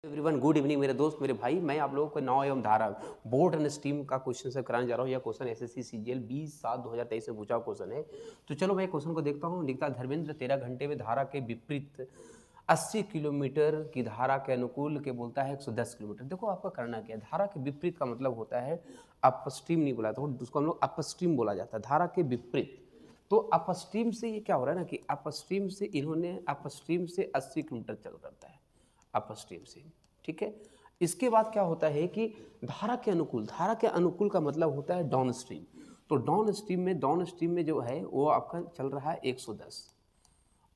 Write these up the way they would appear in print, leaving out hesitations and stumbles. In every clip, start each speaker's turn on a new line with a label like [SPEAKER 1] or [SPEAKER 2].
[SPEAKER 1] Everyone good evening मेरे दोस्त मेरे भाई। मैं आप लोगों को नौ एवं धारा बोर्ड एंड स्ट्रीम का क्वेश्चन से कराने जा रहा हूँ। यह क्वेश्चन एसएससी सीजीएल 20/7/2023 में पूछा क्वेश्चन है। तो चलो मैं क्वेश्चन को देखता हूँ। लिखता धर्मेंद्र 13 घंटे में धारा के विपरीत 80 किलोमीटर की धारा के अनुकूल के बोलता है 110 किलोमीटर। देखो आपका करना क्या है। धारा के विपरीत का मतलब होता है अपस्ट्रीम नहीं बोला, तो उसको हम लोग अपस्ट्रीम बोला जाता है। धारा के विपरीत तो अपस्ट्रीम से ये क्या हो रहा है ना कि अपस्ट्रीम से इन्होंने अपस्ट्रीम से 80 किलोमीटर चल करता है अपस्ट्रीम से। ठीक है, इसके बाद क्या होता है कि धारा के अनुकूल का मतलब होता है डाउन स्ट्रीम। तो डाउन स्ट्रीम में जो है वो आपका चल रहा है 110।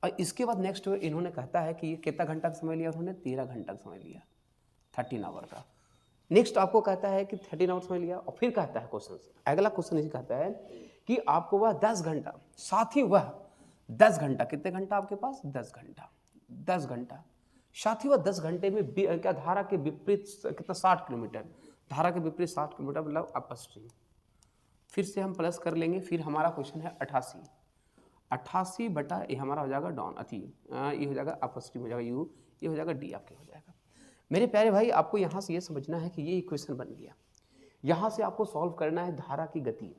[SPEAKER 1] और इसके बाद नेक्स्ट इन्होंने कहता है कि ये कितना घंटा का समय लिया, उन्होंने 13 घंटा का समय लिया, 13 आवर का। नेक्स्ट आपको कहता है कि 13 आवर समय लिया, और फिर कहता है क्वेश्चन, अगला क्वेश्चन ये कहता है कि आपको वह 10 घंटा, साथ ही वह 10 घंटा, कितने घंटा आपके पास 10 घंटा, साथ ही वह 10 घंटे में क्या धारा के विपरीत कितना 60 किलोमीटर, धारा के विपरीत 60 किलोमीटर मतलब अपस्ट्रीम। फिर से हम प्लस कर लेंगे। फिर हमारा क्वेश्चन है 88 बटा ये हमारा हो जाएगा डाउन ये हो जाएगा अपस्ट्रीम हो जाएगा यू, ये हो जाएगा डी आपके हो जाएगा। मेरे प्यारे भाई आपको यहाँ से ये समझना है कि ये इक्वेशन बन गया। यहाँ से आपको सॉल्व करना है धारा की गति।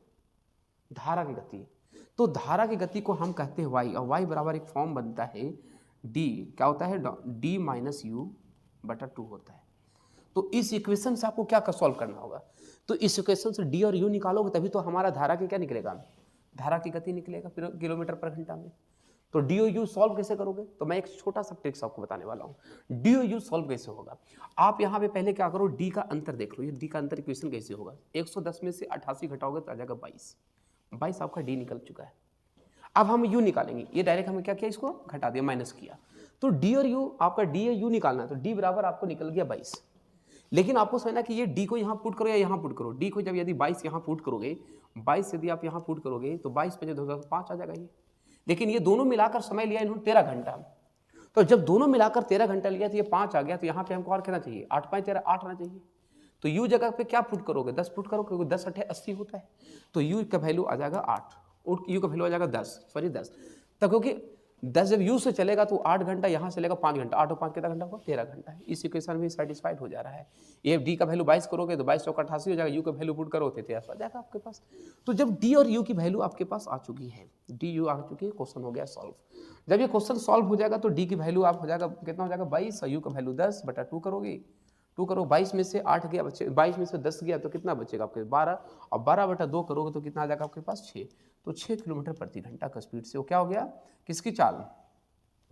[SPEAKER 1] तो धारा की गति को हम कहते हैं y, और y बराबर एक फॉर्म बनता है d, क्या होता है d माइनस यू बटा 2 होता है। तो इस इक्वेशन से आपको क्या सॉल्व करना होगा, तो इस इक्वेशन से d और u निकालोगे तभी तो हमारा धारा की क्या निकलेगा, धारा की गति निकलेगा किलोमीटर पर घंटा में। तो डी ओ यू सॉल्व कैसे करोगे, तो मैं एक छोटा सा ट्रिक्स आपको बताने वाला हूँ। डी ओ यू सॉल्व कैसे होगा, आप यहाँ पे पहले क्या करो, डी का अंतर देख लो। ये डी का अंतर इक्वेशन कैसे होगा, 110 में से 88 घटाओगे तो आ जाएगा 22 आपका डी निकल चुका है। अब हम यू निकालेंगे। ये डायरेक्ट हमें क्या किया, इसको घटा दिया, माइनस किया। तो डी और यू, आपका डी और यू निकालना है। तो डी बराबर आपको निकल गया 22। लेकिन आपको समझना कि ये डी को यहाँ पुट करो या यहाँ पुट करो। डी को जब यदि 22 यहाँ पुट करोगे, 22 यदि आप यहाँ पुट करोगे तो 22 पे जो 5 आ जाएगा ये। लेकिन ये दोनों मिलाकर समय लिया इन्होंने 13 घंटा। तो जब दोनों मिलाकर 13 घंटा लिया तो ये 5 आ गया। तो यहाँ पे हमको और कहना चाहिए 8 5 13 8 आना चाहिए। तो यू जगह पे क्या पुट करोगे, 10 पुट करो, क्योंकि 10 8 80 होता है। तो यू का वैल्यू आ जाएगा 8 और यू का वैल्यू आ जाएगा 10। तब क्योंकि 10 जब यू से चलेगा तो 8 घंटा, यहाँ से लेगा 5 घंटा, 8 और 5 कितना घंटा होगा 13 घंटा है। इस इक्वेशन में सेटिस्फाइड हो जा रहा है। ये डी का वैल्यू 22 करोगे तो 22 चौका 88 हो जाएगा। यू का वैल्यू पुट करो तो 83 आ जाएगा आपके पास। तो जब डी और यू की वैल्यू आपके पास आ चुकी है, डी यू आ चुकी है, क्वेश्चन हो गया सॉल्व। जब ये क्वेश्चन सॉल्व हो जाएगा तो डी की वैल्यू आप हो जाएगा कितना हो जाएगा 22, और यू का वैल्यू 10 बटा 2 करोगे। 2 करो, 22 में से 8 गया बच्चे, 22 में से 10 गया तो कितना बचेगा आपके 12, और 12 बटा 2 करोगे तो कितना आ जाएगा आपके पास 6। तो 6 किलोमीटर प्रति घंटा का स्पीड से वो क्या हो गया, किसकी चाल,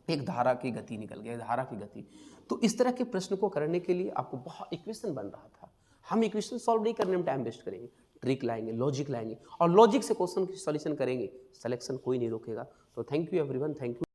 [SPEAKER 1] एक धारा की गति निकल गया, धारा की गति। तो इस तरह के प्रश्न को करने के लिए आपको बहुत इक्वेशन बन रहा था। हम इक्वेशन सॉल्व नहीं करने में टाइम वेस्ट करेंगे, ट्रिक लाएंगे, लॉजिक लाएंगे, और लॉजिक से क्वेश्चन की सॉल्यूशन करेंगे। सिलेक्शन कोई नहीं रोकेगा। तो thank you everyone, thank you.